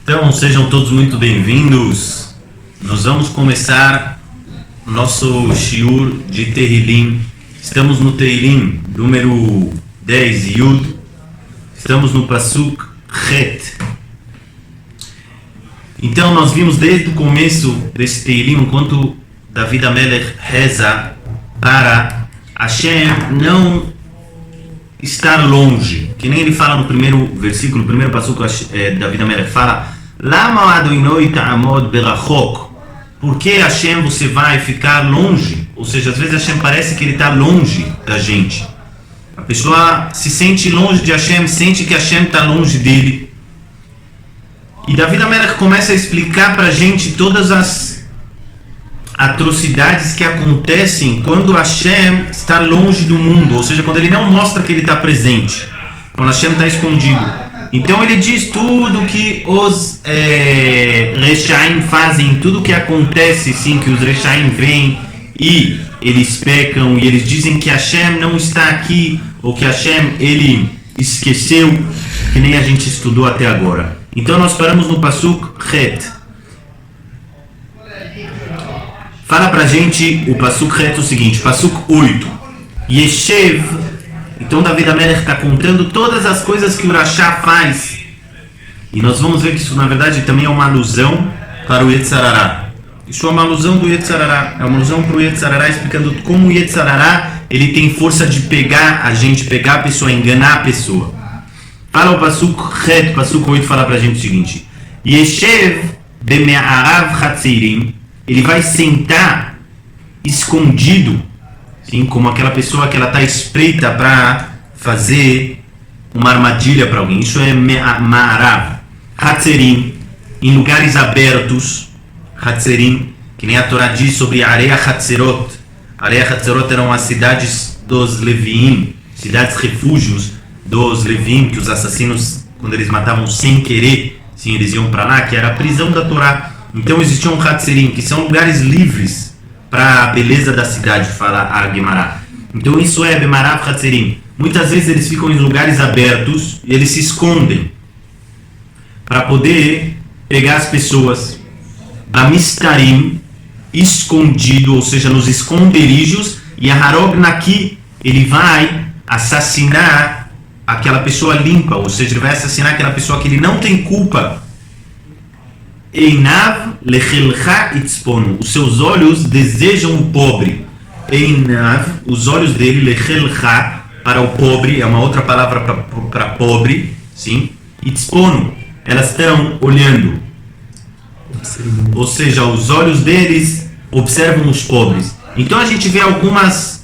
Então, sejam todos muito bem-vindos. Nós vamos começar nosso shiur de Tehillim. Estamos no Tehillim número 10, Yud. Estamos no Pasuk Het. Então, nós vimos desde o começo desse Tehillim, enquanto David HaMelech reza para Hashem não estar longe. Que nem ele fala no primeiro versículo, no primeiro Pasuk, David HaMelech fala: Lama Adonai ta'amod berachok. Por que Hashem você vai ficar longe? Ou seja, às vezes Hashem parece que ele está longe da gente. A pessoa se sente longe de Hashem, sente que Hashem está longe dele. E David HaMelech começa a explicar para a gente todas as atrocidades que acontecem quando Hashem está longe do mundo. Ou seja, quando ele não mostra que ele está presente. Quando Hashem está escondido. Então ele diz tudo que os Reshaim fazem, tudo que acontece, sim, que os Reshaim vêm e eles pecam e eles dizem que Hashem não está aqui, ou que Hashem ele esqueceu, que nem a gente estudou até agora. Então nós paramos no Pasuk Het. Fala pra gente o Pasuk Het o seguinte, Pasuk 8. Yeshev. Então David HaMelech está contando todas as coisas que o Rashá faz. E nós vamos ver que isso na verdade também é uma alusão para o Yetzer Hara. Isso é uma alusão do Yetzer Hara. É uma alusão para o Yetzer Hara, explicando como o Yetzer Hara ele tem força de pegar a gente, pegar a pessoa, enganar a pessoa. Fala o Pasuk Het, Pasuk 8, fala pra gente o seguinte: Yeshev beme'arav chatzeirim. Ele vai sentar escondido, sim, como aquela pessoa que ela está espreita para fazer uma armadilha para alguém. Isso é ma'arav. Hatzerim, em lugares abertos. Hatzerim, que nem a Torá diz sobre Areia Hatzerot. Areia Hatzerot eram as cidades dos Leviim, cidades refúgios dos Leviim, que os assassinos, quando eles matavam sem querer, sim, eles iam para lá, que era a prisão da Torá. Então existiam Hatzerim, que são lugares livres para a beleza da cidade, fala a Gemara. Então isso é Bemarav Hatzerim. Muitas vezes eles ficam em lugares abertos e eles se escondem para poder pegar as pessoas. Bamistarim, escondido, ou seja, nos esconderijos. E a Harog Naki, ele vai assassinar aquela pessoa limpa, ou seja, ele vai assassinar aquela pessoa que ele não tem culpa. Einav lechelcha itzponu. Os seus olhos desejam o pobre. Einav, os olhos dele, lechelcha, para o pobre, é uma outra palavra para pobre, sim. Itzponu, elas estão olhando. Ou seja, os olhos deles observam os pobres. Então a gente vê alguns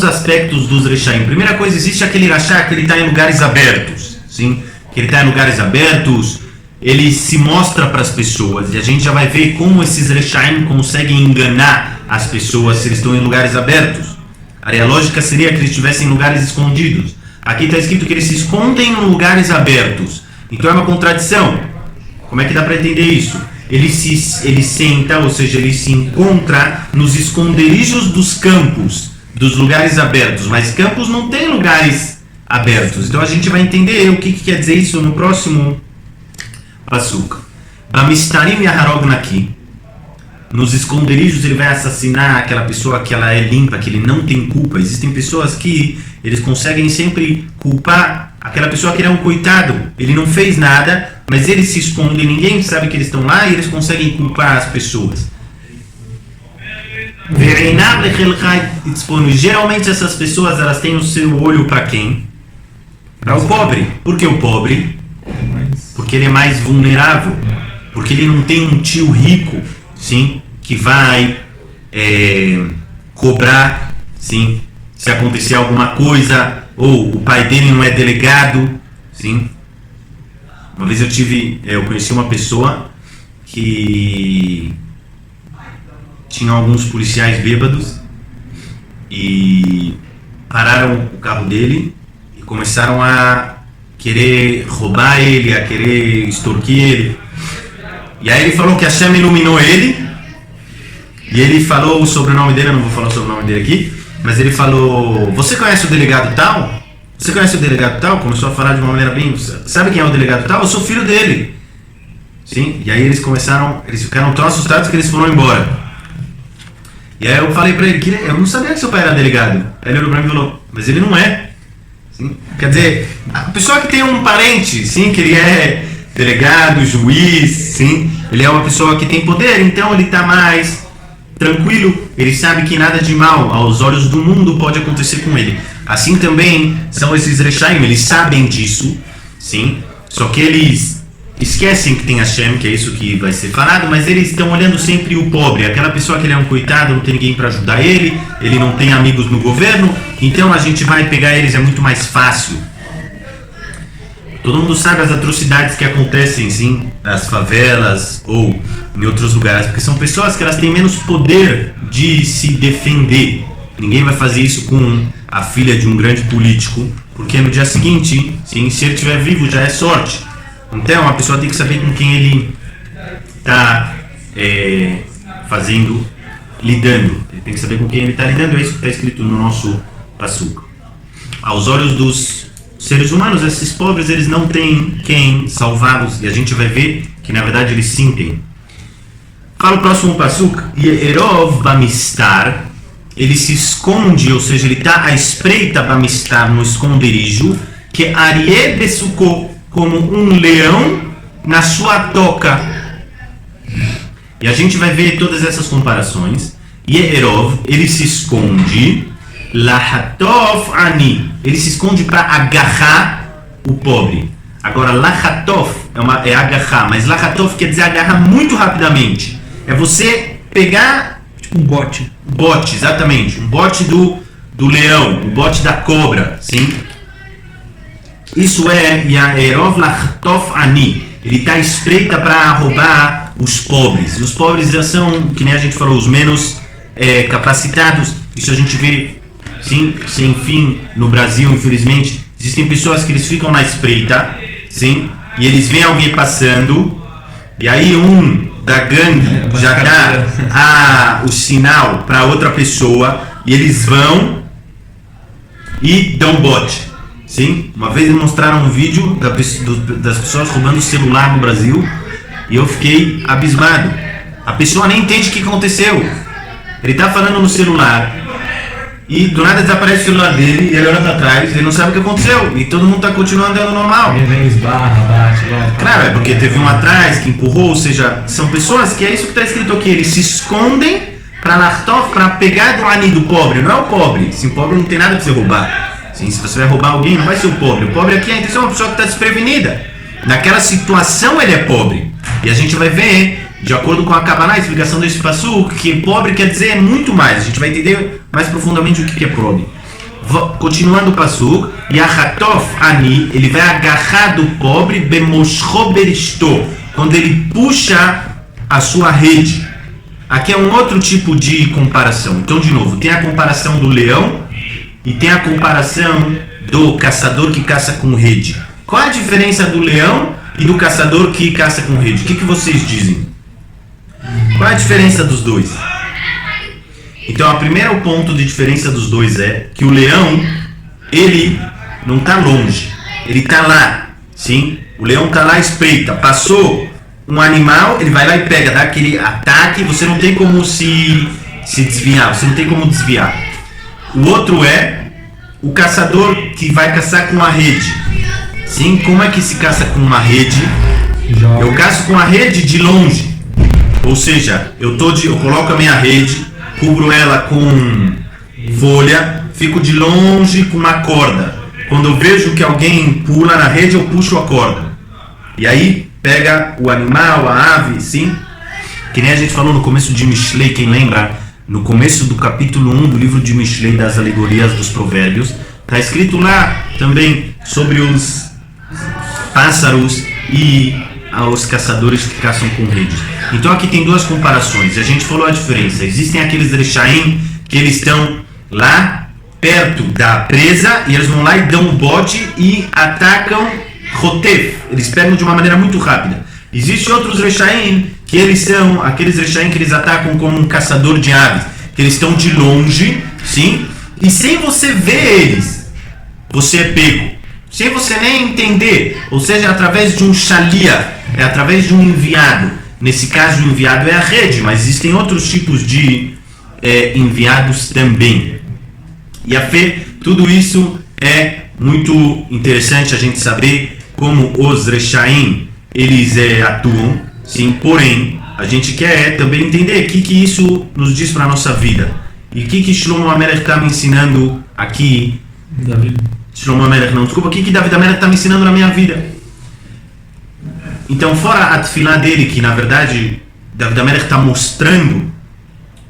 aspectos dos Reshaim. Primeira coisa, existe aquele Rashá que ele está em lugares abertos, sim. Que ele está em lugares abertos. Ele se mostra para as pessoas e a gente já vai ver como esses Reshaim conseguem enganar as pessoas se eles estão em lugares abertos. A lógica seria que eles estivessem em lugares escondidos. Aqui está escrito que eles se escondem em lugares abertos. Então é uma contradição. Como é que dá para entender isso? Ele senta, ou seja, ele se encontra nos esconderijos dos campos, dos lugares abertos. Mas campos não tem lugares abertos. Então a gente vai entender o que quer dizer isso no próximo Pasuk. Bamistarim yaharog naki. Nos esconderijos ele vai assassinar aquela pessoa que ela é limpa, que ele não tem culpa. Existem pessoas que eles conseguem sempre culpar aquela pessoa que ele é um coitado. Ele não fez nada, mas eles se escondem, ninguém sabe que eles estão lá e eles conseguem culpar as pessoas. Geralmente essas pessoas elas têm o seu olho para quem? Para o pobre. Por que o pobre? Porque ele é mais vulnerável, porque ele não tem um tio rico, sim, que vai cobrar, sim, se acontecer alguma coisa, ou o pai dele não é delegado, sim, Uma vez eu conheci uma pessoa que tinha alguns policiais bêbados e pararam o carro dele e começaram a querer roubar ele, a querer extorquir ele. E aí ele falou que a Hashem iluminou ele, e ele falou o sobrenome dele, eu não vou falar o sobrenome dele aqui, mas ele falou: você conhece o delegado tal? Você conhece o delegado tal? Começou a falar de uma maneira bem... Sabe quem é o delegado tal? Eu sou filho dele. Sim? E aí eles ficaram tão assustados que eles foram embora. E aí eu falei pra ele que eu não sabia que seu pai era delegado. Aí ele olhou pra mim e falou: mas ele não é. Sim? Quer dizer, a pessoa que tem um parente, sim, que ele é delegado, juiz, sim, ele é uma pessoa que tem poder, então ele está mais tranquilo, ele sabe que nada de mal aos olhos do mundo pode acontecer com ele. Assim também são esses Rechaim, eles sabem disso, sim, só que eles esquecem que tem Hashem, que é isso que vai ser falado, mas eles estão olhando sempre o pobre, aquela pessoa que ele é um coitado, não tem ninguém para ajudar ele não tem amigos no governo, então a gente vai pegar eles, é muito mais fácil. Todo mundo sabe as atrocidades que acontecem, sim, nas favelas ou em outros lugares, porque são pessoas que elas têm menos poder de se defender. Ninguém vai fazer isso com a filha de um grande político, porque no dia seguinte, sim, se ele estiver vivo, já é sorte. Então a pessoa tem que saber com quem ele está lidando. Ele tem que saber com quem ele está lidando, é isso que está escrito no nosso passuco. Aos olhos dos seres humanos, esses pobres, eles não têm quem salvá-los, e a gente vai ver que na verdade eles sim têm. Fala o próximo passuco: Yerov Bamistar, ele se esconde, ou seja, ele está à espreita, Bamistar, no esconderijo, que Arie Bessuko, como um leão na sua toca. E a gente vai ver todas essas comparações. Yerov, ele se esconde, Lahatof Ani, ele se esconde para agarrar o pobre. Agora, Lahatof é agarrar, mas Lahatof quer dizer agarrar muito rapidamente. É você pegar... Tipo um bote. Bote, exatamente. Um bote do leão, um bote da cobra, sim? Isso é Yerov Lahatof Ani. Ele está espreita para roubar os pobres. E os pobres já são, que nem a gente falou, os menos capacitados. Isso a gente vê... Sim, sem fim no Brasil, infelizmente. Existem pessoas que eles ficam na espreita, sim, e eles veem alguém passando, e aí um da gangue já dá o sinal para outra pessoa, e eles vão e dão bote. Sim, uma vez eles mostraram um vídeo das pessoas roubando o celular no Brasil, e eu fiquei abismado. A pessoa nem entende o que aconteceu. Ele está falando no celular, e do nada desaparece o celular dele, e ele olha pra trás, ele não sabe o que aconteceu, e todo mundo tá continuando andando normal. Ele vem, esbarra, bate. Claro, é porque teve um atrás que empurrou, ou seja, são pessoas que é isso que está escrito aqui, eles se escondem para pegar do ani do pobre, não é o pobre, se o pobre não tem nada para você roubar. Sim, se você vai roubar alguém, não vai ser o pobre aqui a intenção é uma pessoa que está desprevenida. Naquela situação ele é pobre, e a gente vai ver, de acordo com a Kabbalah, a explicação desse passuco, que pobre quer dizer muito mais. A gente vai entender mais profundamente o que é pobre. Continuando o passuco, Yahatof Ani, ele vai agarrar do pobre, Bemoshcho Beristo, quando ele puxa a sua rede. Aqui é um outro tipo de comparação. Então, de novo, tem a comparação do leão e tem a comparação do caçador que caça com rede. Qual a diferença do leão e do caçador que caça com rede? O que vocês dizem? Qual é a diferença dos dois? Então, o primeiro ponto de diferença dos dois é que o leão, ele não está longe, ele está lá, sim? O leão está lá, espreita, passou um animal, ele vai lá e pega, dá aquele ataque, você não tem como se desviar, você não tem como desviar. O outro é o caçador que vai caçar com a rede. Sim, como é que se caça com uma rede? Eu caço com a rede de longe. Ou seja, eu coloco a minha rede, cubro ela com folha, fico de longe com uma corda. Quando eu vejo que alguém pula na rede, eu puxo a corda. E aí pega o animal, a ave, sim? Que nem a gente falou no começo de Mishlei, quem lembra? No começo do capítulo 1 do livro de Mishlei, das alegorias dos provérbios, está escrito lá também sobre os pássaros e aos caçadores que caçam com redes. Então aqui tem duas comparações. A gente falou a diferença. Existem aqueles Rechaim que eles estão lá perto da presa e eles vão lá e dão um bote e atacam Rotef. Eles pegam de uma maneira muito rápida. Existem outros Rechaim que eles são aqueles Rechaim que eles atacam como um caçador de aves, que eles estão de longe, sim, e sem você ver eles, você é pego. Sem você nem entender, ou seja, através de um shalia, é através de um enviado. Nesse caso, o enviado é a rede, mas existem outros tipos de enviados também. E a fé, tudo isso é muito interessante a gente saber como os Rechaim, eles atuam, sim, porém, a gente quer também entender o que isso nos diz para a nossa vida. E o que Shlomo Amelech está me ensinando aqui, David. Shlomo Amelech, não, desculpa, o que David Amelech está me ensinando na minha vida? Então, fora a tefilá dele, que na verdade David Amelech está mostrando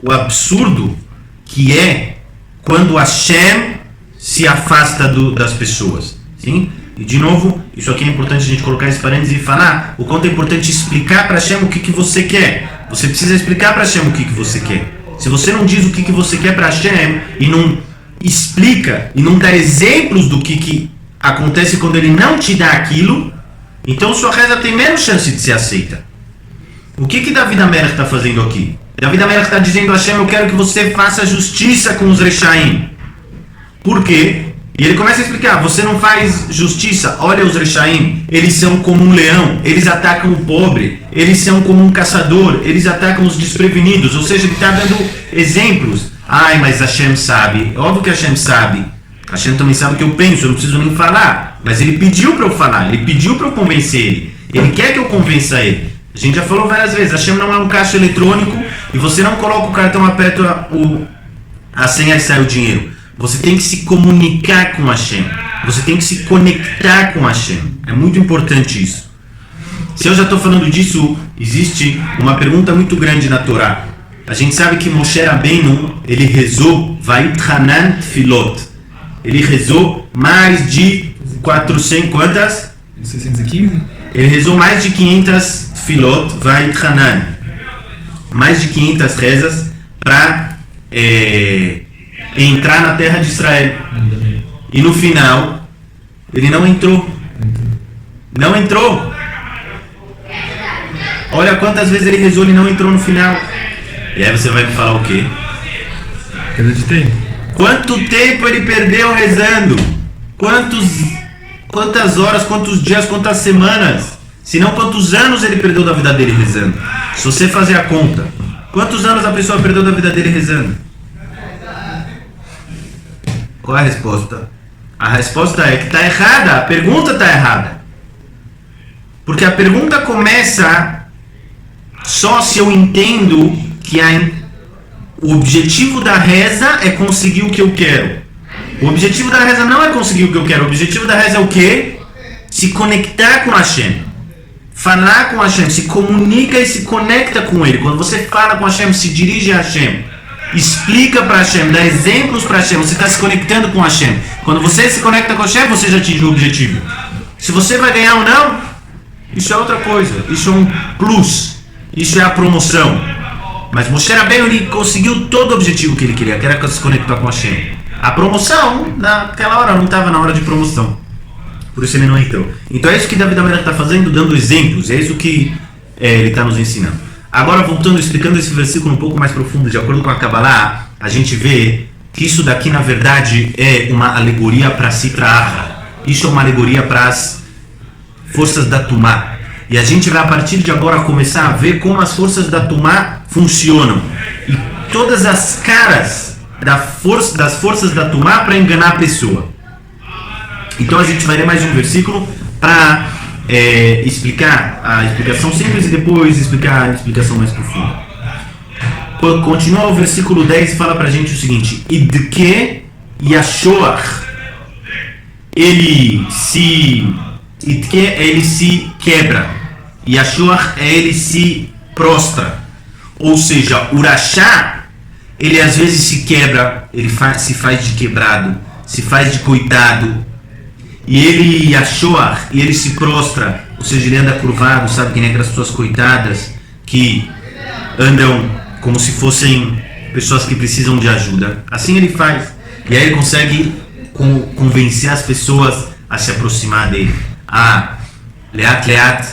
o absurdo que é quando Hashem se afasta das pessoas, sim? E de novo, isso aqui é importante a gente colocar esse parênteses e falar o quanto é importante explicar para Hashem o que você quer. Você precisa explicar para Hashem o que você quer. Se você não diz o que você quer para Hashem e não explica e não dá exemplos do que acontece quando ele não te dá aquilo, então sua reza tem menos chance de ser aceita. O que David Amelech está fazendo aqui? David Amelech está dizendo a Hashem, eu quero que você faça justiça com os Rechaim. Por quê? E ele começa a explicar, você não faz justiça, olha os Rechaim, eles são como um leão, eles atacam o pobre, eles são como um caçador, eles atacam os desprevenidos, ou seja, ele está dando exemplos. Ai, mas Hashem sabe, é óbvio que Hashem sabe, Hashem também sabe o que eu penso, eu não preciso nem falar, mas ele pediu para eu falar, ele pediu para eu convencer ele quer que eu convença ele. A gente já falou várias vezes, Hashem não é um caixa eletrônico e você não coloca o cartão, aperta a senha e sai o dinheiro. Você tem que se comunicar com Hashem. Você tem que se conectar com Hashem. É muito importante isso. Se eu já estou falando disso, existe uma pergunta muito grande na Torá. A gente sabe que Moshe Rabbeinu, ele rezou Vaitchanan Tfilot. Ele rezou mais de 400, quantas? 615? Ele rezou mais de 500 Tfilot, Vaitchanan. Mais de 500 rezas para entrar na terra de Israel. E no final, ele não entrou. Não entrou. Olha quantas vezes ele rezou e não entrou no final. E aí você vai me falar o quê? Perda de tempo. Quanto tempo ele perdeu rezando? Quantas horas, quantos dias, quantas semanas? Se não, quantos anos ele perdeu da vida dele rezando? Se você fazer a conta, quantos anos a pessoa perdeu da vida dele rezando? Qual é a resposta? A resposta é que está errada. A pergunta está errada. Porque a pergunta começa só se eu entendo que o objetivo da reza é conseguir o que eu quero. O objetivo da reza não é conseguir o que eu quero. O objetivo da reza é o quê? Se conectar com Hashem. Falar com Hashem. Se comunica e se conecta com Ele. Quando você fala com Hashem, se dirige a Hashem. Explica para Hashem, dá exemplos para Hashem, você está se conectando com Hashem. Quando você se conecta com Hashem, você já atingiu o objetivo. Se você vai ganhar ou não, isso é outra coisa. Isso é um plus. Isso é a promoção. Mas Moshe Rabbeinu, ele conseguiu todo o objetivo que ele queria, que era se conectar com Hashem. A promoção, naquela hora, não estava na hora de promoção. Por isso ele não entrou. Então é isso que David Amelech está fazendo, dando exemplos. É isso que ele está nos ensinando. Agora, voltando, explicando esse versículo um pouco mais profundo, de acordo com a Kabbalah, a gente vê que isso daqui, na verdade, é uma alegoria para Sitra Achra. Isso é uma alegoria para as forças da Tumá. E a gente vai, a partir de agora, começar a ver como as forças da Tumá funcionam. E todas as caras das forças da Tumá para enganar a pessoa. Então, a gente vai ler mais um versículo para explicar a explicação simples e depois explicar a explicação mais profunda. Continua o versículo 10 e fala pra gente o seguinte: Idke Yashoach, ele se quebra, Yashoach ele se prostra. Ou seja, o Rashá, ele às vezes se quebra, ele se faz de quebrado, se faz de coitado. e ele Yashoach, e ele se prostra, ou seja, ele anda curvado, sabe, que nem aquelas pessoas coitadas que andam como se fossem pessoas que precisam de ajuda. Assim ele faz, e aí ele consegue convencer as pessoas a se aproximar dele, a leat,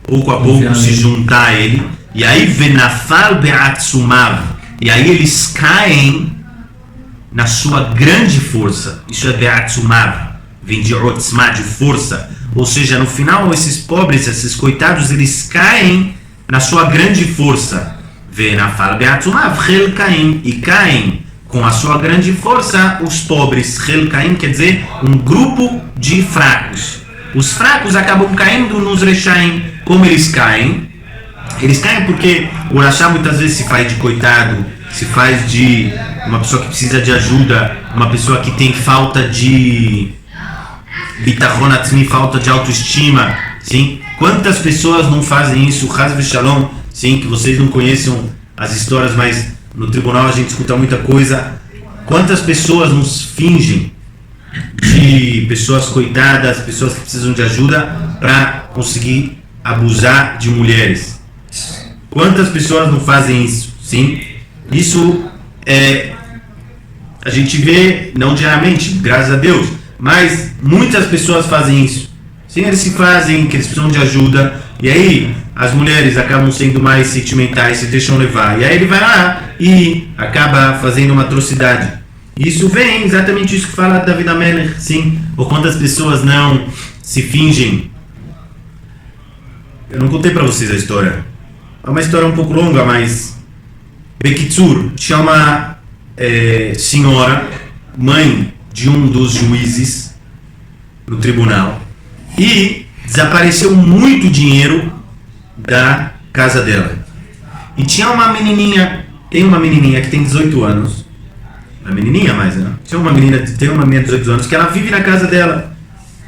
pouco a pouco se juntar a ele, e aí venafal be'atsumav, e aí eles caem na sua grande força. Isso é be'atsumav, vem de otzma, de força, ou seja, no final esses pobres, esses coitados, eles caem na sua grande força. Venafal be'atsumav chel caim, e caem com a sua grande força os pobres. Chel caim quer dizer um grupo de fracos. Os fracos acabam caindo nos rechaim. Como eles caem? Eles caem porque o rachá muitas vezes se faz de coitado, se faz de uma pessoa que precisa de ajuda, uma pessoa que tem falta de bitachon atzmi, falta de autoestima, sim? Quantas pessoas não fazem isso? Chas v'shalom, sim, que vocês não conheçam as histórias, mas no tribunal a gente escuta muita coisa. Quantas pessoas nos fingem de pessoas coitadas, pessoas que precisam de ajuda para conseguir abusar de mulheres? Quantas pessoas não fazem isso? Sim, isso a gente vê não diariamente, graças a Deus, mas muitas pessoas fazem isso. Sim, eles se fazem que eles precisam de ajuda, e aí as mulheres acabam sendo mais sentimentais, se deixam levar, e aí ele vai lá e acaba fazendo uma atrocidade. Isso vem exatamente isso que fala David Amelech, sim. Ou quantas pessoas não se fingem. Eu não contei para vocês a história. É uma história um pouco longa, mas Bekitsur tinha uma senhora, mãe de um dos juízes no tribunal, e desapareceu muito dinheiro da casa dela. E tinha uma menininha, tem uma menininha que tem 18 anos, uma menininha mais, né? Tem uma menina de 18 anos que ela vive na casa dela.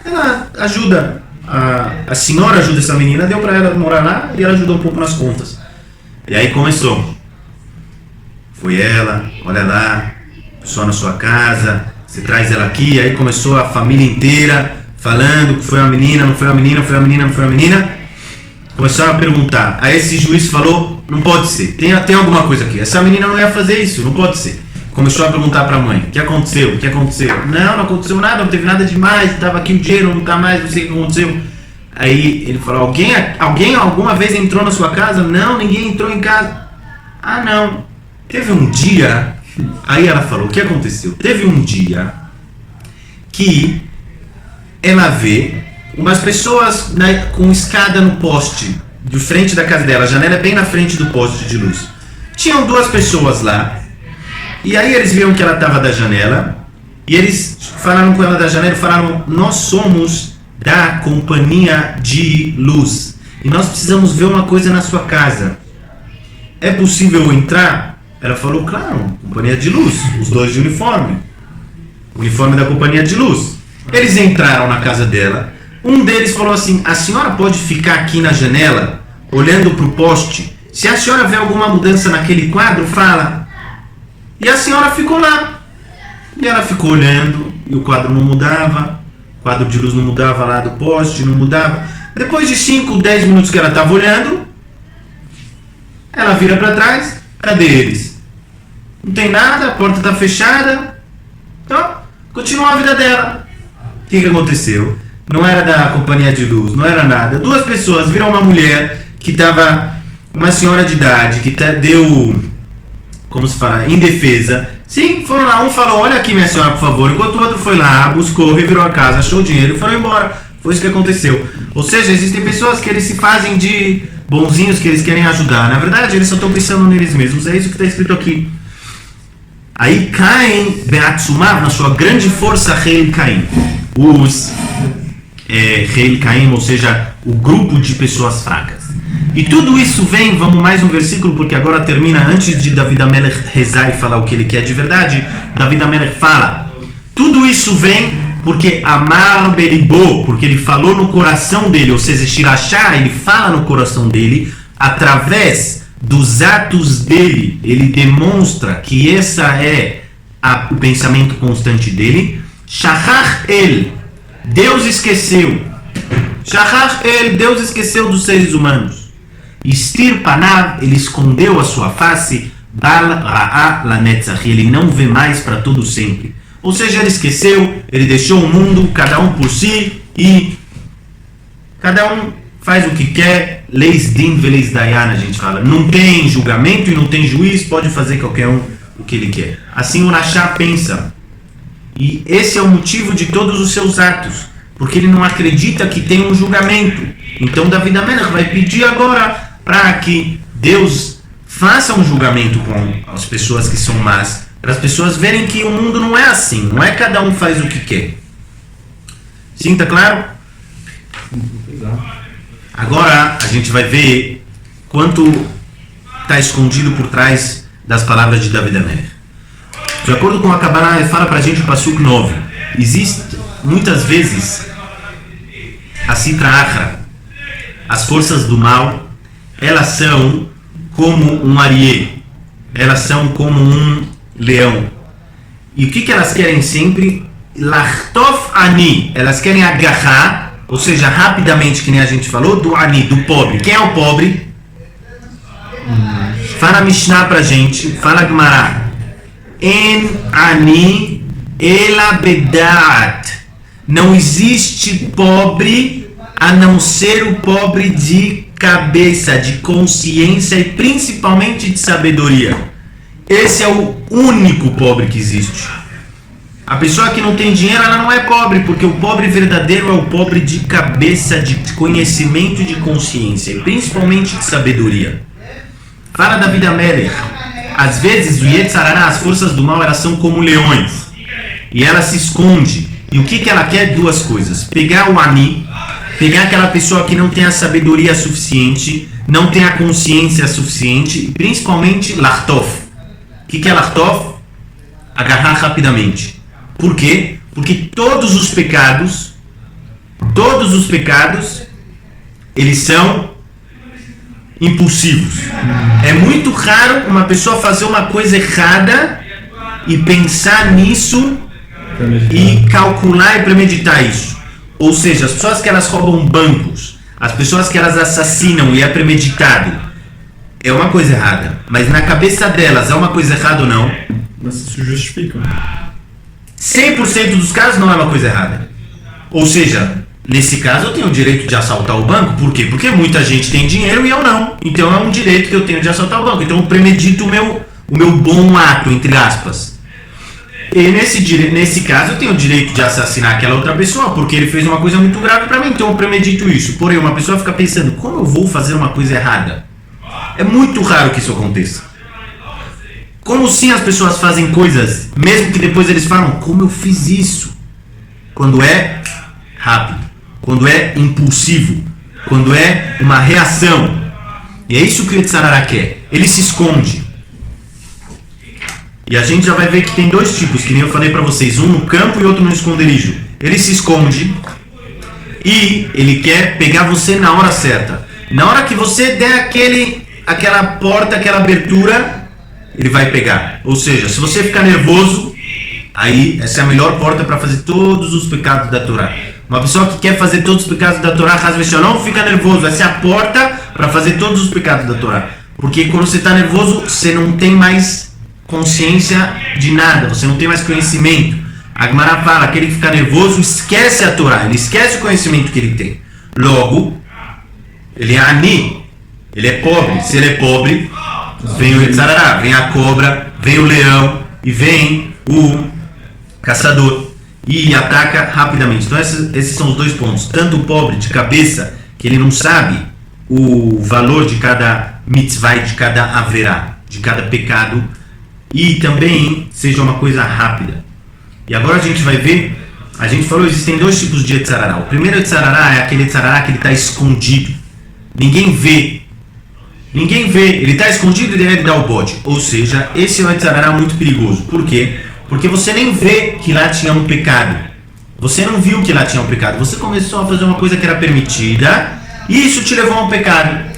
Ela ajuda, a senhora ajuda essa menina, deu para ela morar lá e ela ajudou um pouco nas contas. E aí começou. Foi ela, olha lá, pessoal na sua casa, você traz ela aqui, aí começou a família inteira falando que foi uma menina, não foi uma menina, foi uma menina, não foi uma menina. Começaram a perguntar. Aí esse juiz falou, não pode ser, tem alguma coisa aqui. Essa menina não ia fazer isso, não pode ser. Começou a perguntar para a mãe, o que aconteceu? O que aconteceu? Não aconteceu nada, não teve nada demais, estava aqui o dinheiro, não está mais, não sei o que aconteceu. Aí ele falou, alguém alguma vez entrou na sua casa? Não, ninguém entrou em casa. Ah não, teve um dia, aí ela falou, o que aconteceu? Teve um dia que ela vê umas pessoas com escada no poste de frente da casa dela, a janela é bem na frente do poste de luz. Tinham duas pessoas lá. E aí eles viram que ela estava da janela, e eles falaram com ela da janela e falaram, nós somos da companhia de luz, e nós precisamos ver uma coisa na sua casa. É possível entrar? Ela falou, claro, companhia de luz, os dois de uniforme. Uniforme da companhia de luz. Eles entraram na casa dela, um deles falou assim, a senhora pode ficar aqui na janela, olhando para o poste, se a senhora vê alguma mudança naquele quadro, fala. E a senhora ficou lá. E ela ficou olhando, e o quadro não mudava, o quadro de luz não mudava lá do poste, não mudava. Depois de 5, 10 minutos que ela estava olhando, ela vira para trás, cadê eles? Não tem nada, a porta está fechada. Então, continua a vida dela. O que aconteceu? Não era da companhia de luz, não era nada. Duas pessoas viram uma mulher que estava, uma senhora de idade, que deu... como se fala, indefesa. Sim, foram lá, um falou, olha aqui minha senhora, por favor, enquanto o outro foi lá, buscou, revirou a casa, achou o dinheiro e foram embora. Foi isso que aconteceu. Ou seja, existem pessoas que eles se fazem de bonzinhos, que eles querem ajudar. Na verdade, eles só estão pensando neles mesmos. É isso que está escrito aqui. Aí caem, Beatsumav, na sua grande força, Heil Caim. Os Heil Caim, ou seja, o grupo de pessoas fracas. E tudo isso vem, vamos mais um versículo, porque agora termina, antes de David Amelech rezar e falar o que ele quer de verdade, David Amelech fala, tudo isso vem porque Amar Beribô, porque ele falou no coração dele, ou seja, Shirachá, ele fala no coração dele, através dos atos dele, ele demonstra que essa é o pensamento constante dele, Shachach El, Deus esqueceu. Shachach el, Deus esqueceu dos seres humanos. Estir panav, ele escondeu a sua face. Bal ra'a lanetzach, ele não vê mais para todo sempre. Ou seja, ele esqueceu, ele deixou o mundo, cada um por si, e cada um faz o que quer. Leis din veleis dayan, a gente fala. Não tem julgamento e não tem juiz, pode fazer qualquer um o que ele quer. Assim o Rashá pensa. E esse é o motivo de todos os seus atos, porque ele não acredita que tem um julgamento. Então David HaMelech vai pedir agora para que Deus faça um julgamento com as pessoas que são más, para as pessoas verem que o mundo não é assim, não é cada um faz o que quer. Sim, tá claro? Agora a gente vai ver quanto está escondido por trás das palavras de David HaMelech. De acordo com a Kabbalah, ele fala para a gente o Pasuk 9. Existe muitas vezes a Sitra Achra, as forças do mal, elas são como um ariê, elas são como um leão. E o que elas querem sempre? Lachtof ani, elas querem agarrar, ou seja, rapidamente, que nem a gente falou, do ani, do pobre. Quem é o pobre? Fala Mishnah pra gente, fala Gemara. En ani ela bedat. Não existe pobre a não ser o pobre de cabeça, de consciência e principalmente de sabedoria. Esse é o único pobre que existe. A pessoa que não tem dinheiro, ela não é pobre, porque o pobre verdadeiro é o pobre de cabeça, de conhecimento e de consciência, e principalmente de sabedoria. Fala David HaMelech. Às vezes o Yetzer Hara, as forças do mal, elas são como leões, e ela se esconde. E o que ela quer? Duas coisas: pegar o ani, pegar aquela pessoa que não tem a sabedoria suficiente, não tem a consciência suficiente, e principalmente Lachtof. O que é Lachtof? Agarrar rapidamente. Por quê? Porque todos os pecados, eles são impulsivos. É muito raro uma pessoa fazer uma coisa errada e pensar nisso e calcular e premeditar isso. Ou seja, as pessoas que elas roubam bancos, as pessoas que elas assassinam e é premeditado, é uma coisa errada. Mas na cabeça delas é uma coisa errada ou não? Mas isso justifica. 100% dos casos não é uma coisa errada. Ou seja, nesse caso eu tenho o direito de assaltar o banco. Por quê? Porque muita gente tem dinheiro e eu não. Então é um direito que eu tenho de assaltar o banco. Então eu premedito o meu bom ato, entre aspas. E nesse caso eu tenho o direito de assassinar aquela outra pessoa, porque ele fez uma coisa muito grave para mim. Então eu premedito isso. Porém, uma pessoa fica pensando, como eu vou fazer uma coisa errada? É muito raro que isso aconteça. Como sim as pessoas fazem coisas, mesmo que depois eles falam, como eu fiz isso? Quando é rápido, quando é impulsivo, quando é uma reação. E é isso que o Yetzer Hara quer. Ele se esconde. E a gente já vai ver que tem dois tipos, que nem eu falei pra vocês, um no campo e outro no esconderijo. Ele se esconde e ele quer pegar você na hora certa. Na hora que você der aquela porta, aquela abertura, ele vai pegar. Ou seja, se você ficar nervoso, aí essa é a melhor porta para fazer todos os pecados da Torá. Uma pessoa que quer fazer todos os pecados da Torá, não fica nervoso. Essa é a porta para fazer todos os pecados da Torá. Porque quando você está nervoso, você não tem mais consciência de nada, você não tem mais conhecimento. A Gemara fala, aquele que fica nervoso esquece a Torá, ele esquece o conhecimento que ele tem. Logo, ele é ani, ele é pobre. Se ele é pobre, vem o Yetzer Hara, vem a cobra, vem o leão e vem o caçador e ataca rapidamente. Então esses são os dois pontos. Tanto o pobre de cabeça, que ele não sabe o valor de cada mitzvah, de cada haverá, de cada pecado, e também seja uma coisa rápida. E agora a gente vai ver, a gente falou, existem dois tipos de Yetzer Hara. O primeiro Yetzer Hara é aquele Yetzer Hara que ele está escondido, ninguém vê, ele está escondido e ele dá o bode. Ou seja, esse é um Yetzer Hara muito perigoso. Por quê? Porque você nem vê que lá tinha um pecado, você não viu que lá tinha um pecado, você começou a fazer uma coisa que era permitida e isso te levou a um pecado.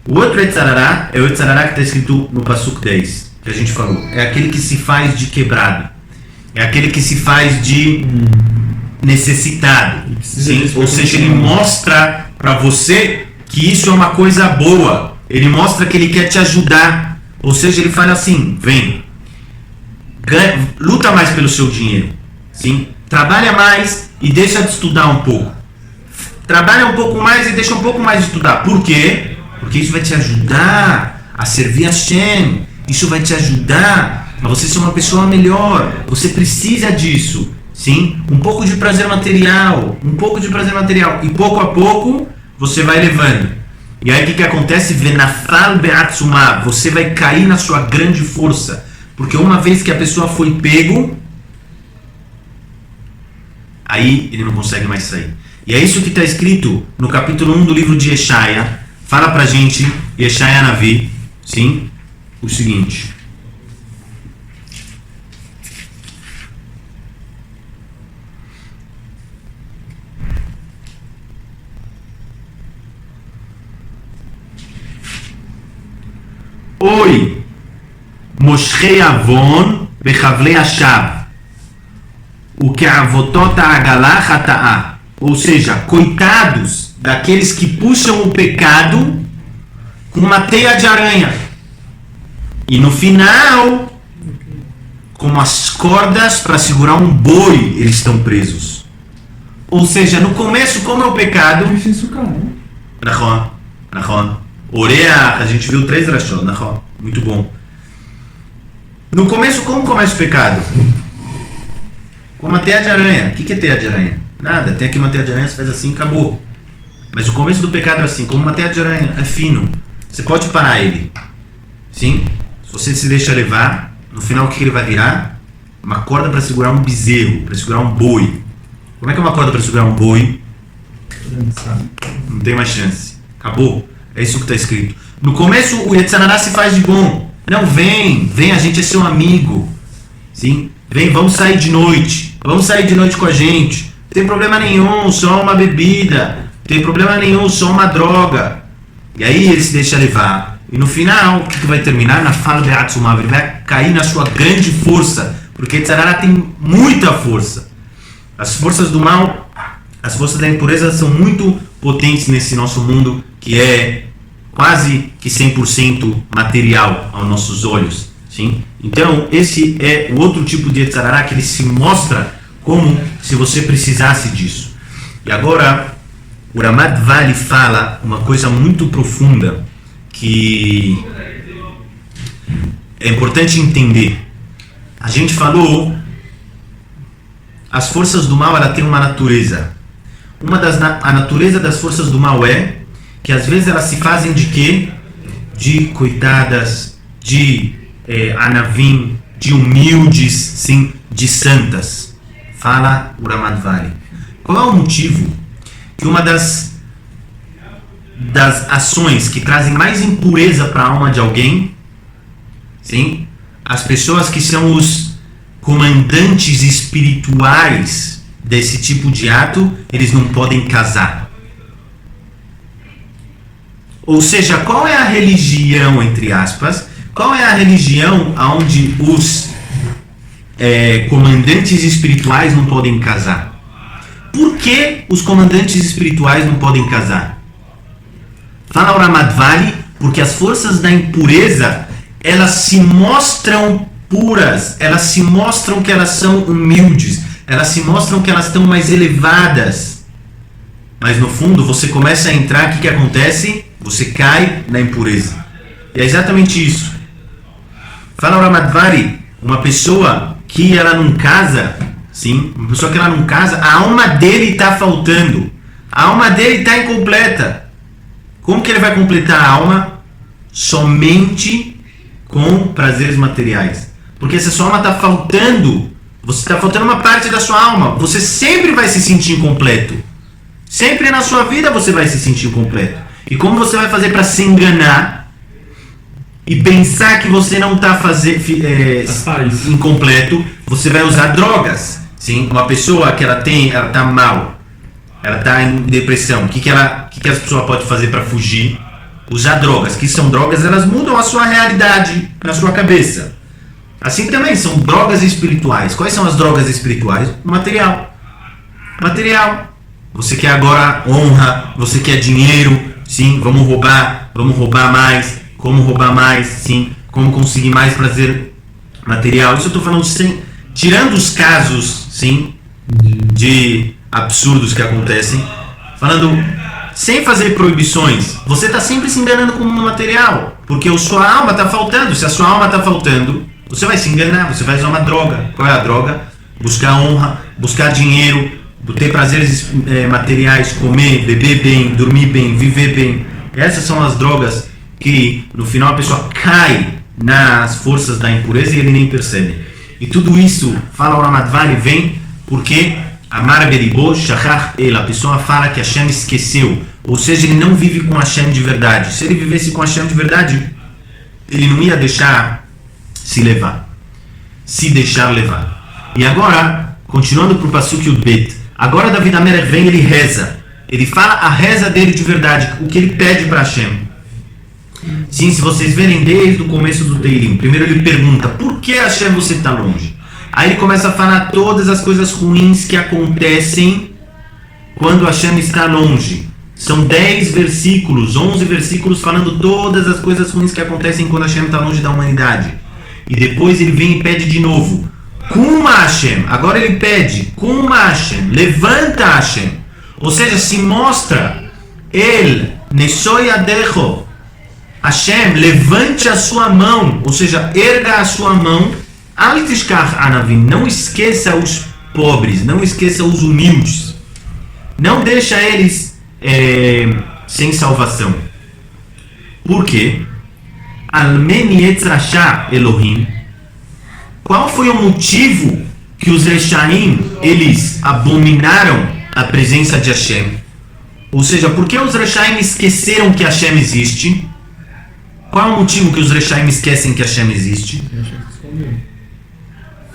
O outro Yetzer Hara é o Yetzer Hara que está escrito no Pasuk 10, que a gente falou. É aquele que se faz de quebrado. É aquele que se faz de necessitado. Sim? disso Ou pra seja, ele continuar. mostra para você que isso é uma coisa boa. Ele mostra que ele quer te ajudar. Ou seja, ele fala assim, vem, luta mais pelo seu dinheiro. Sim? Trabalha mais e deixa de estudar um pouco. Trabalha um pouco mais e deixa um pouco mais de estudar. Por quê? Porque isso vai te ajudar a servir a Hashem. Isso vai te ajudar a você ser uma pessoa melhor. Você precisa disso. Sim? Um pouco de prazer material. Um pouco de prazer material. E pouco a pouco você vai levando. E aí o que acontece? Venafal be'atzumah. Você vai cair na sua grande força. Porque uma vez que a pessoa foi pego, aí ele não consegue mais sair. E é isso que está escrito no capítulo 1 do livro de Yeshaya. Fala pra gente, Yeshaya Navi, sim, o seguinte. Oi, Moshei Avon Bechavlei Ashav, o que avotot ha'agalah hata'ah. Ou seja, coitados daqueles que puxam o pecado com uma teia de aranha. E no final, como as cordas para segurar um boi, eles estão presos. Ou seja, no começo, como é o pecado? Difícil, cara. Nachon. Oreach, a gente viu 3 drashot, Nachon. Muito bom. No começo, como começa o pecado? Com uma teia de aranha. O que é teia de aranha? Nada, tem aqui uma teia de aranha, você faz assim e acabou. Mas o começo do pecado é assim, como uma teia de aranha, é fino. Você pode parar ele. Sim? Se você se deixa levar, no final o que ele vai virar? Uma corda para segurar um bezerro, para segurar um boi. Como é que é uma corda para segurar um boi? Não tem mais chance. Acabou. É isso que está escrito. No começo o Yetzirah se faz de bom. Não, vem, a gente é seu amigo. Sim? Vem, vamos sair de noite. Vamos sair de noite com a gente. Não tem problema nenhum, só uma bebida. Não tem problema nenhum, só uma droga. E aí ele se deixa levar. E no final, o que vai terminar? Na fala de Atsumav, ele vai cair na sua grande força. Porque Tzarará tem muita força. As forças do mal, as forças da impureza são muito potentes nesse nosso mundo, que é quase que 100% material aos nossos olhos. Sim? Então, esse é o outro tipo de Tzarará que ele se mostra como se você precisasse disso. E agora, o Ramat Vali fala uma coisa muito profunda que é importante entender. A gente falou, as forças do mal, ela tem uma natureza. A natureza das forças do mal é que às vezes elas se fazem de quê? De coitadas, de anavim, de humildes, sim, de santas. Fala o Ramat Vali. Qual é o motivo que uma das ações que trazem mais impureza para a alma de alguém, sim, as pessoas que são os comandantes espirituais desse tipo de ato, eles não podem casar. Ou seja, qual é a religião, entre aspas, qual é a religião onde os comandantes espirituais não podem casar? Por que os comandantes espirituais não podem casar? Fala o Ramat Vali, porque as forças da impureza, elas se mostram puras, elas se mostram que elas são humildes, elas se mostram que elas estão mais elevadas. Mas no fundo, você começa a entrar, o que acontece? Você cai na impureza. E é exatamente isso. Fala o Ramat Vali, uma pessoa que ela não casa, sim, uma pessoa que ela não casa, a alma dele está faltando. A alma dele está incompleta. Como que ele vai completar a alma? Somente com prazeres materiais. Porque se a sua alma está faltando, você está faltando uma parte da sua alma. Você sempre vai se sentir incompleto. Sempre na sua vida você vai se sentir incompleto. E como você vai fazer para se enganar e pensar que você não está incompleto? Você vai usar drogas. Sim? Uma pessoa que ela está mal, ela está em depressão. O que as pessoas podem fazer para fugir? Usar drogas. Que são drogas, elas mudam a sua realidade na sua cabeça. Assim também são drogas espirituais. Quais são as drogas espirituais? O material. material. Você quer agora honra, você quer dinheiro, sim, vamos roubar mais, como roubar mais, sim, como conseguir mais prazer material. Isso eu estou falando tirando os casos, sim, de absurdos que acontecem, falando sem fazer proibições. Você está sempre se enganando com o mundo material, porque a sua alma está faltando. Se a sua alma está faltando, você vai se enganar, você vai usar uma droga. Qual é a droga? Buscar honra, buscar dinheiro, ter prazeres materiais, comer, beber bem, dormir bem, viver bem. Essas são as drogas que no final a pessoa cai nas forças da impureza e ele nem percebe. E tudo isso, fala o Ramadvali, vem porque Amar Beribo Shachach El, a pessoa fala que Hashem esqueceu, ou seja, ele não vive com Hashem de verdade. Se ele vivesse com Hashem de verdade, ele não ia deixar se deixar levar. E agora, continuando para o Pasuk Yud-Bet, agora David Amelech vem, ele reza, ele fala a reza dele de verdade, o que ele pede para Hashem. Sim, se vocês verem desde o começo do Teilim, primeiro ele pergunta, por que Hashem você está longe? Aí ele começa a falar todas as coisas ruins que acontecem quando Hashem está longe. São 10 versículos, 11 versículos falando todas as coisas ruins que acontecem quando Hashem está longe da humanidade. E depois ele vem e pede de novo, Kuma Hashem, agora ele pede, Kuma Hashem, levanta Hashem. Ou seja, se mostra, El, Nesoi Adecho, Hashem, levante a sua mão, ou seja, erga a sua mão, Al Tishkach Anavim, não esqueça os pobres, não esqueça os humildes, não deixa eles sem salvação. Por quê? Almen Yetzrasha Elohim, qual foi o motivo que os Reshaim, eles abominaram a presença de Hashem? Ou seja, por que os Reshaim esqueceram que Hashem existe? Qual é o motivo que os Reshaim esquecem que Hashem existe?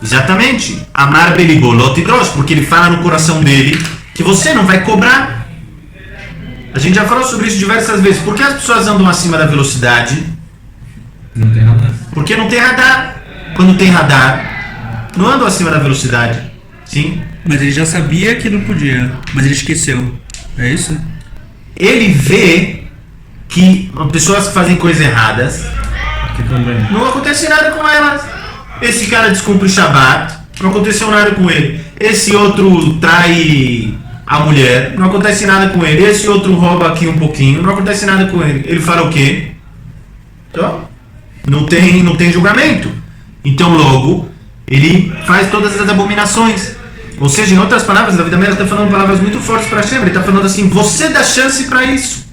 Exatamente. Amar Belibo Lotidrosh, porque ele fala no coração dele que você não vai cobrar. A gente já falou sobre isso diversas vezes. Por que as pessoas andam acima da velocidade? Não tem radar. Porque não tem radar. Quando tem radar, não andam acima da velocidade. Sim? Mas ele já sabia que não podia, mas ele esqueceu. É isso? Ele vê que pessoas que fazem coisas erradas, Aqui também. não acontece nada com elas. Esse cara descumpre o Shabbat, não aconteceu nada com ele. Esse outro trai a mulher, não acontece nada com ele. Esse outro rouba aqui um pouquinho, não acontece nada com ele. Ele fala o quê? Então, não tem julgamento. Então logo, ele faz todas as abominações. Ou seja, em outras palavras, David Amelech está falando palavras muito fortes para Hashem. Ele está falando assim, você dá chance para isso.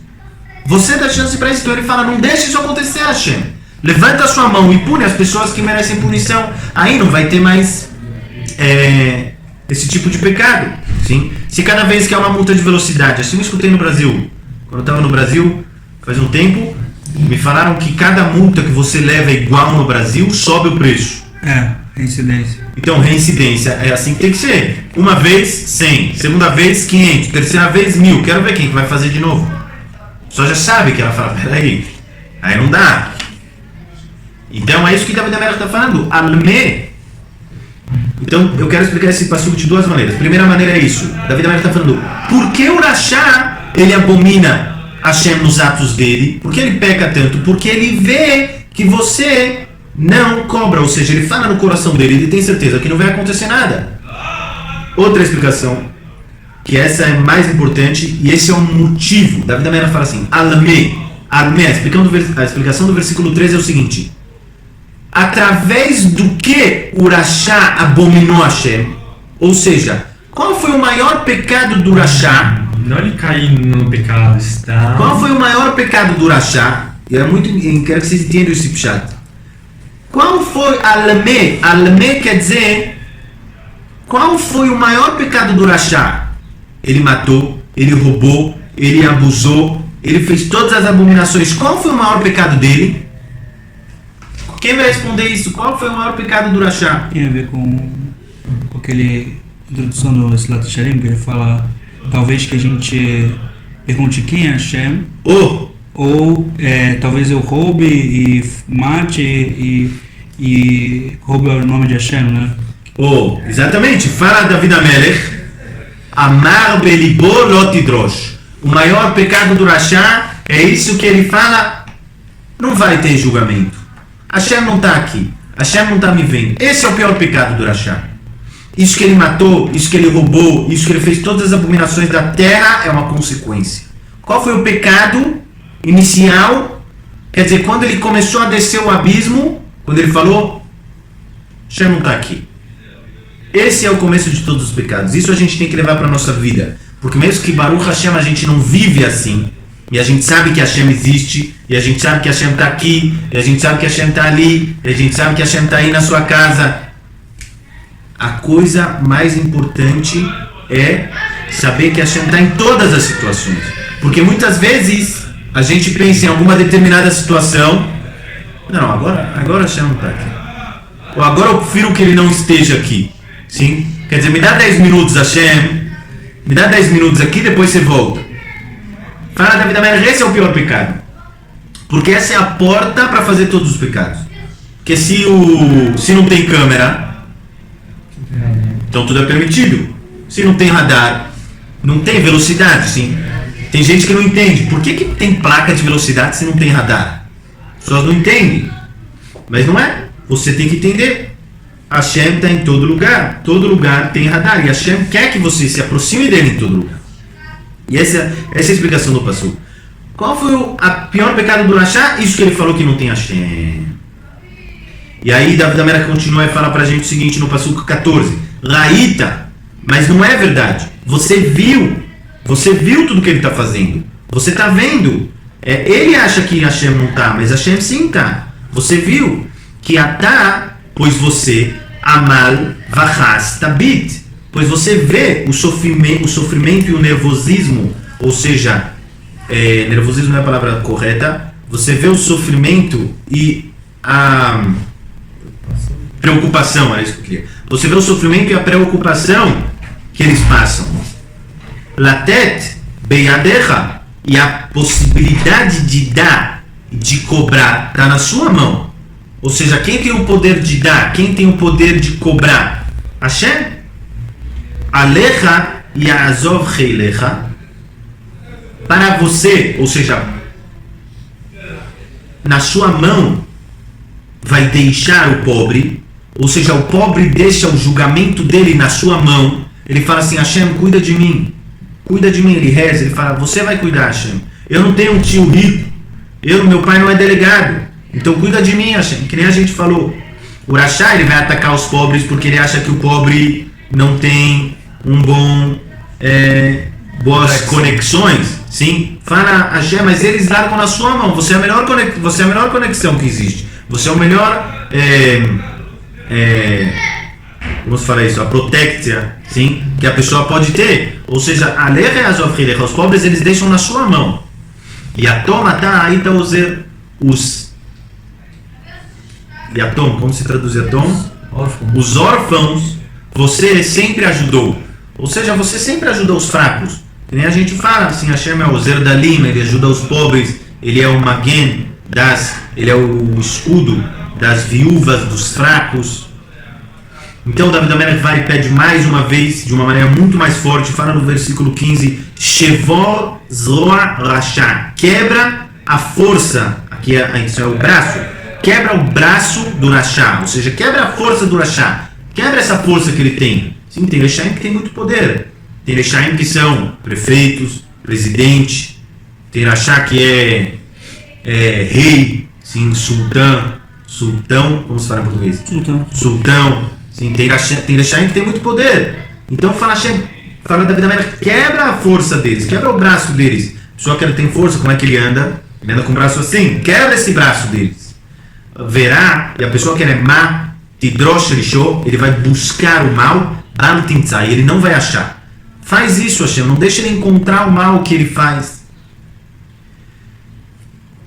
Você dá chance para isso. Então ele fala, não deixe isso acontecer, Hashem. Levanta a sua mão e pune as pessoas que merecem punição. Aí não vai ter mais esse tipo de pecado. Sim? Se cada vez que há uma multa de velocidade, assim eu escutei no Brasil, quando eu estava no Brasil, faz um tempo, me falaram que cada multa que você leva igual no Brasil, sobe o preço. Reincidência. Então, reincidência é assim que tem que ser. Uma vez, 100. Segunda vez, 500. Terceira vez, 1000. Quero ver quem que vai fazer de novo. Só já sabe que ela fala, peraí. Aí não dá. Então, é isso que David Amelech está falando. Alme. Então, eu quero explicar esse passuco de duas maneiras. Primeira maneira é isso. David Amelech está falando, por que o Rashá, ele abomina Hashem nos atos dele? Por que ele peca tanto? Porque ele vê que você não cobra, ou seja, ele fala no coração dele, ele tem certeza que não vai acontecer nada. Outra explicação, que essa é mais importante, e esse é um motivo. David Amelech fala assim, Alme, a explicação do versículo 13 é o seguinte, através do que o Rashá abominou Hashem, ou seja, qual foi o maior pecado do Rashá? Não ele cair no pecado, está. Qual foi o maior pecado do Rashá? Eu quero que vocês entendam esse pshat. Qual foi Alme? Alme quer dizer, qual foi o maior pecado do Rashá? Ele matou, ele roubou, ele abusou, ele fez todas as abominações. Qual foi o maior pecado dele? Quem vai responder isso? Qual foi o maior pecado do Rashá? Tem a ver com aquele introdução do Silat Sharim, que ele fala, talvez que a gente pergunte quem é Hashem, ou talvez eu roube e mate e roube o nome de Hashem, né? Exatamente. Fala David Amelech, Amar belibo lo tidrosh. O maior pecado do Rashá é isso que ele fala, não vai ter julgamento. Hashem não está aqui, Hashem não está me vendo. Esse é o pior pecado do Rashá. Isso que ele matou, isso que ele roubou, isso que ele fez, todas as abominações da terra é uma consequência. Qual foi o pecado inicial? Quer dizer, quando ele começou a descer o abismo, quando ele falou, Hashem não está aqui. Esse é o começo de todos os pecados. Isso a gente tem que levar para a nossa vida. Porque mesmo que Baruch Hashem a gente não vive assim, e a gente sabe que Hashem existe, e a gente sabe que Hashem está aqui, e a gente sabe que Hashem está ali, e a gente sabe que Hashem está aí na sua casa. A coisa mais importante é saber que Hashem está em todas as situações. Porque muitas vezes a gente pensa em alguma determinada situação, não, agora Hashem não está aqui. Ou agora eu prefiro que ele não esteja aqui. Sim? Quer dizer, me dá 10 minutos, Hashem, me dá 10 minutos aqui, depois você volta. Fala da vida média, esse é o pior pecado. Porque essa é a porta para fazer todos os pecados. Porque se não tem câmera, então tudo é permitido. Se não tem radar, não tem velocidade, sim. Tem gente que não entende. Por que tem placa de velocidade se não tem radar? As pessoas não entendem. Mas não é. Você tem que entender. Hashem está em todo lugar tem radar. E Hashem quer que você se aproxime dele em todo lugar. E essa é a explicação do Passuco. Qual foi o pior pecado do Rashá? Isso que ele falou que não tem Hashem. E aí David Amera continua e fala pra gente o seguinte no Passuco 14. Raíta, mas não é verdade. Você viu tudo que ele está fazendo. Você está vendo. Ele acha que Hashem não está, mas Hashem sim está. Você viu que Atá, pois você amal vachas tabit, pois você vê o sofrimento e o nervosismo, ou seja, nervosismo não é a palavra correta, você vê o sofrimento e a preocupação, era isso que eu queria. Você vê o sofrimento e a preocupação que eles passam. Latet beyadecha, e a possibilidade de dar, de cobrar, está na sua mão. Ou seja, quem tem o poder de dar, quem tem o poder de cobrar? Hashem. Alecha ya'azov cheilecha. Para você, ou seja, na sua mão vai deixar o pobre, ou seja, o pobre deixa o julgamento dele na sua mão. Ele fala assim, Hashem, cuida de mim, ele reza, ele fala, você vai cuidar, Hashem. Eu não tenho um tio rico, meu pai não é delegado, então cuida de mim, Hashem. Que nem a gente falou, o Rashá, ele vai atacar os pobres porque ele acha que o pobre não tem boas conexões, sim? Fala, Hashem, mas eles largam na sua mão, você é a melhor conexão que existe, você é o melhor, vamos falar isso, a proteção, sim? Que a pessoa pode ter, ou seja, os pobres eles deixam na sua mão. E a toma tá aí, tá os Yatom, como se traduz Yatom? Os órfãos, você sempre ajudou. Ou seja, você sempre ajudou os fracos. Que nem a gente fala, assim, Hashem é o Zer Dalim, ele ajuda os pobres, ele é o Magen, ele é o escudo das viúvas, dos fracos. Então David Amelech vai e pede mais uma vez, de uma maneira muito mais forte, fala no versículo 15, Shevor Zoa Rasha, quebra a força, aqui isso é o braço, quebra o braço do Rasha, ou seja, quebra a força do Rasha, quebra essa força que ele tem. Sim, tem Reshaim que tem muito poder, tem Reshaim que são prefeitos, presidente, tem Rasha que é rei, sim, sultão, como se fala em português? Sultão. Sim, tem Reshaim que tem muito poder. Então fala David Amelech, quebra a força deles, quebra o braço deles. A pessoa que ele tem força, como é que ele anda? Ele anda com o braço assim, quebra esse braço deles. Verá, e a pessoa que é má, tidrosh rishô, ele vai buscar o mal, e ele não vai achar. Faz isso, Hashem, não deixa ele encontrar o mal que ele faz.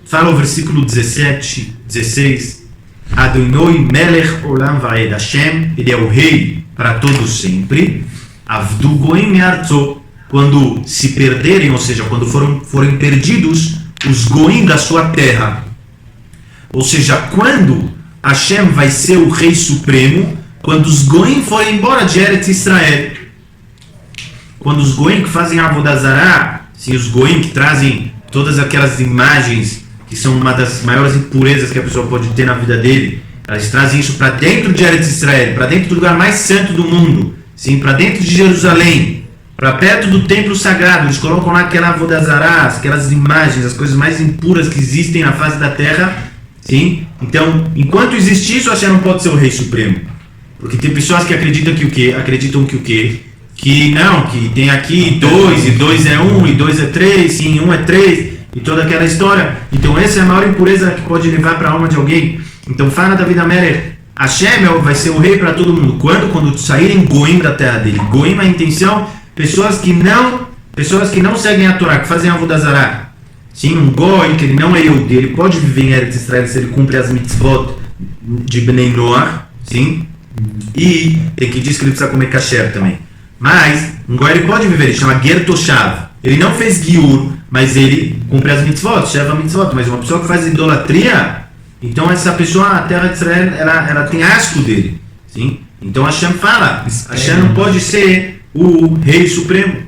Fala o versículo 17, 16. Adonai Melech Olam Vaed, Hashem, ele é o rei para todos sempre. Avdu Goim Me'artzo, quando se perderem, ou seja, quando forem perdidos os Goim da sua terra. Ou seja, quando Hashem vai ser o rei supremo, quando os Goim forem embora de Eretz Israel. quando os goim que fazem Avodah Zarah, sim, os goim que trazem todas aquelas imagens que são uma das maiores impurezas que a pessoa pode ter na vida dele, elas trazem isso para dentro de Eretz Israel, para dentro do lugar mais santo do mundo, sim, para dentro de Jerusalém, para perto do templo sagrado. Eles colocam lá aquela Avodah Zarah, aquelas imagens, as coisas mais impuras que existem na face da terra, sim. Então, enquanto existe isso, Hashem não pode ser o Rei Supremo, porque tem pessoas que acreditam que o quê? Que não, que tem aqui 2, e 2 é 1, e 2 é 3, sim, 1 é 3, e toda aquela história. Então essa é a maior impureza que pode levar para a alma de alguém. Então fala David Amelech, Hashem vai ser o rei para todo mundo. Quando saírem goim da terra dele. Goim, a intenção, pessoas que não seguem a Torá, que fazem Avodah Zarah. Sim, um goi, que ele não é Yehudi, ele pode viver em Eretz Israel se ele cumpre as mitzvot de Bnei Noach, sim, e que diz que ele precisa comer kasher também. Mas um goi ele pode viver, ele chama Ger Toshav. Ele não fez Giur, mas ele cumpre as mitzvot, Sheva mitzvot. Mas uma pessoa que faz idolatria, então essa pessoa, a terra de Israel, ela tem asco dele. Sim? Então Hashem fala, Hashem não pode ser o rei supremo.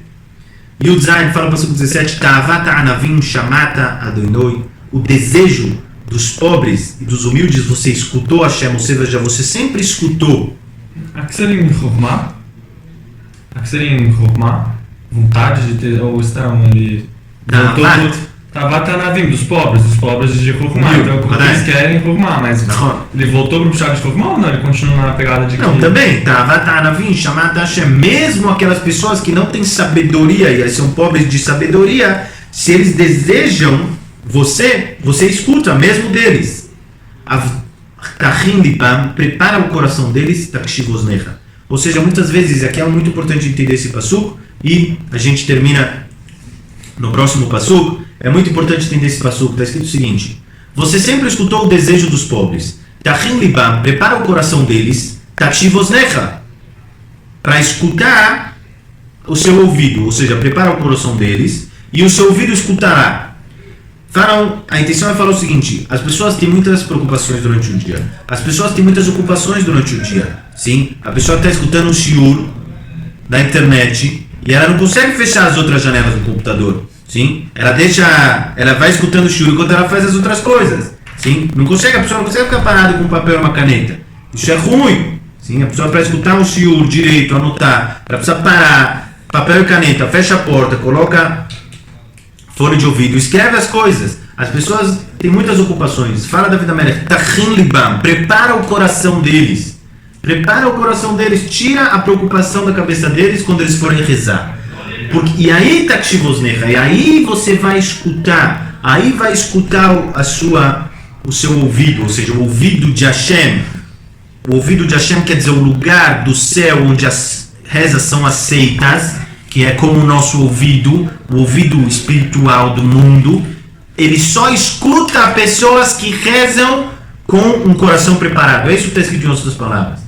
E o Zayn fala no versículo 17, Ta'avata anavim shamata adonoi, o desejo dos pobres e dos humildes você escutou, Hashem, ou seja, você sempre escutou. Akserim Chokmah? Akserim Chokmah? Vontade de ter, ou estão ali... Tavat Anavim, dos pobres de Chokmah. Então o que eles querem é Chokmah, mas não. Ele voltou para o puxar de Chokmah ou não? Ele continua na pegada de que... Não, também, Tavat Anavim, chamada Hashem, mesmo aquelas pessoas que não têm sabedoria, e eles são pobres de sabedoria, se eles desejam você escuta, mesmo deles. Tachim Lipam, prepara o coração deles, Takshivosnecha. Ou seja, muitas vezes, aqui é muito importante entender esse passuco, e a gente termina no próximo passuco. É muito importante entender esse passuco. Está escrito o seguinte: você sempre escutou o desejo dos pobres. Tachim Libam, prepara o coração deles. Takshivosnecha, para escutar o seu ouvido. Ou seja, prepara o coração deles e o seu ouvido escutará. A intenção é falar o seguinte: as pessoas têm muitas preocupações durante o dia. As pessoas têm muitas ocupações durante o dia. Sim, a pessoa está escutando um shiur da internet e ela não consegue fechar as outras janelas do computador. Sim, ela vai escutando o shiur enquanto ela faz as outras coisas. Sim, a pessoa não consegue ficar parada com um papel e uma caneta. Isso é ruim. Sim, a pessoa para escutar um shiur direito, anotar, ela precisa parar, papel e caneta, fecha a porta, coloca fone de ouvido, escreve as coisas. As pessoas têm muitas ocupações. Fala David Amelech, Tachim Libam, prepara o coração deles. Prepara o coração deles, tira a preocupação da cabeça deles quando eles forem rezar. E aí, Takshivosnecha, e aí você vai escutar, o seu ouvido, ou seja, o ouvido de Hashem. O ouvido de Hashem quer dizer o lugar do céu onde as rezas são aceitas, que é como o nosso ouvido, o ouvido espiritual do mundo. Ele só escuta pessoas que rezam com um coração preparado. É isso que está escrito em outras palavras.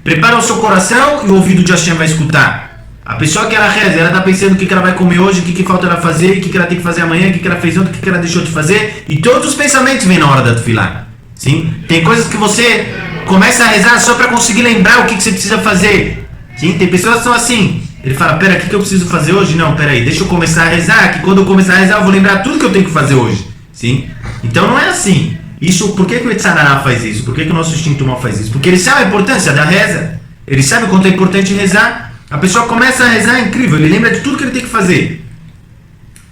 Prepara o seu coração e o ouvido de Hashem vai escutar. A pessoa que ela reza, ela está pensando o que ela vai comer hoje, o que falta ela fazer, o que ela tem que fazer amanhã, o que ela fez ontem, o que ela deixou de fazer. E todos os pensamentos vêm na hora da tefilá. Sim? Tem coisas que você começa a rezar só para conseguir lembrar o que você precisa fazer. Sim? Tem pessoas que são assim. Ele fala, pera, o que eu preciso fazer hoje? Não, pera aí, deixa eu começar a rezar, que quando eu começar a rezar eu vou lembrar tudo que eu tenho que fazer hoje. Sim? Então não é assim. Isso, por que o Etzarará faz isso? Por que o nosso instinto mal faz isso? Porque ele sabe a importância da reza. Ele sabe o quanto é importante rezar. A pessoa começa a rezar, é incrível, ele lembra de tudo que ele tem que fazer.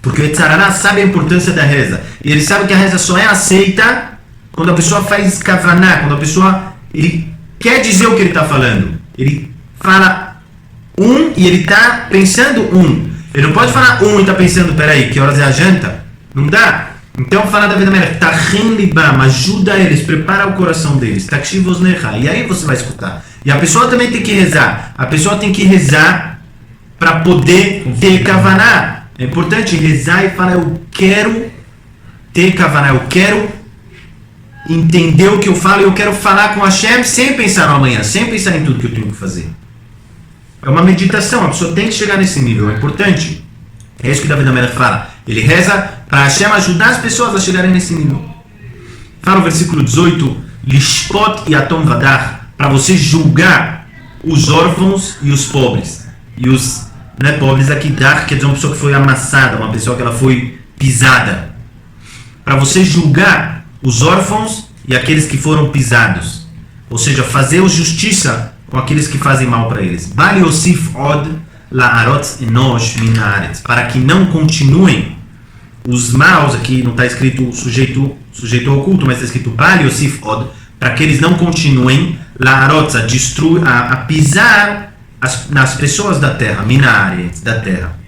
Porque o Etzarará sabe a importância da reza. E ele sabe que a reza só é aceita quando a pessoa faz kavaná, quando a pessoa ele quer dizer o que ele está falando. Ele fala e ele está pensando Ele não pode falar e está pensando, peraí, que horas é a janta? Não dá. Então fala da vida melhor, Tachim Libam, ajuda eles, prepara o coração deles, Takshivosnecha, e aí você vai escutar. E a pessoa também tem que rezar. A pessoa tem que rezar para poder ter kavaná. É importante rezar e falar, eu quero ter kavaná, eu quero entender o que eu falo, eu quero falar com Hashem sem pensar no amanhã, sem pensar em tudo que eu tenho que fazer. É uma meditação, a pessoa tem que chegar nesse nível, é importante. É isso que David Amelech fala. Ele reza para Hashem ajudar as pessoas a chegarem nesse nível. Fala o versículo 18, Lishpot yatom vadar, para você julgar os órfãos e os pobres, e os Não é pobres aqui, dar quer dizer uma pessoa que foi amassada, uma pessoa que ela foi pisada. Para você julgar os órfãos e aqueles que foram pisados. Ou seja, fazer justiça com aqueles que fazem mal para eles. Bali Yosif Od La'arot Enosh Min Haaretz. Para que não continuem os maus, aqui não está escrito sujeito oculto, mas está escrito Bali Yosif Od, para que eles não continuem La'arot, a pisar nas pessoas da terra, Min Haaretz, da terra.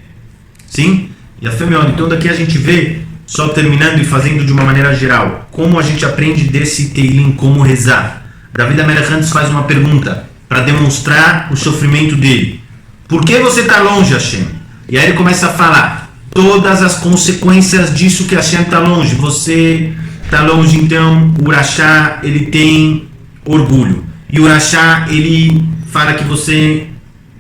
Sim? E a Femion, então daqui a gente vê, só terminando e fazendo de uma maneira geral, como a gente aprende desse Teilim, como rezar. David Amelech antes faz uma pergunta para demonstrar o sofrimento dele. Por que você está longe, Hashem? E aí ele começa a falar todas as consequências disso que Hashem está longe. Você está longe, então o Urachá, ele tem orgulho. E o Urachá, ele fala que você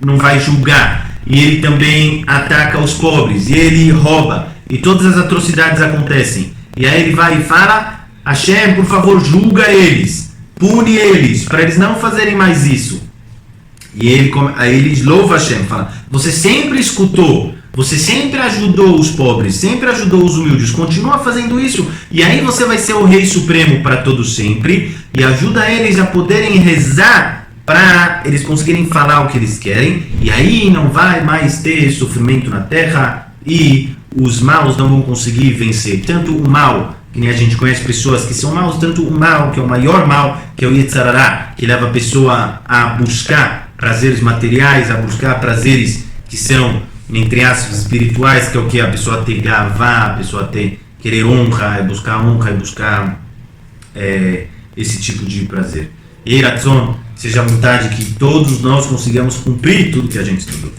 não vai julgar. E ele também ataca os pobres. E ele rouba. E todas as atrocidades acontecem. E aí ele vai e fala: Hashem, por favor, julga eles. Pune eles, para eles não fazerem mais isso. E aí ele louva Hashem, fala: você sempre escutou, você sempre ajudou os pobres, sempre ajudou os humildes, continua fazendo isso, e aí você vai ser o Rei Supremo para todo sempre, e ajuda eles a poderem rezar para eles conseguirem falar o que eles querem, e aí não vai mais ter sofrimento na terra, e os maus não vão conseguir vencer, tanto o mal, que nem a gente conhece pessoas que são maus, tanto o mal, que é o maior mal, que é o Yetzer Hara, que leva a pessoa a buscar prazeres materiais, a buscar prazeres que são, entre aspas, espirituais, que é o que? A pessoa ter gavá, a pessoa ter querer honra, é buscar esse tipo de prazer. E Ratzon, seja a vontade que todos nós consigamos cumprir tudo que a gente estudou.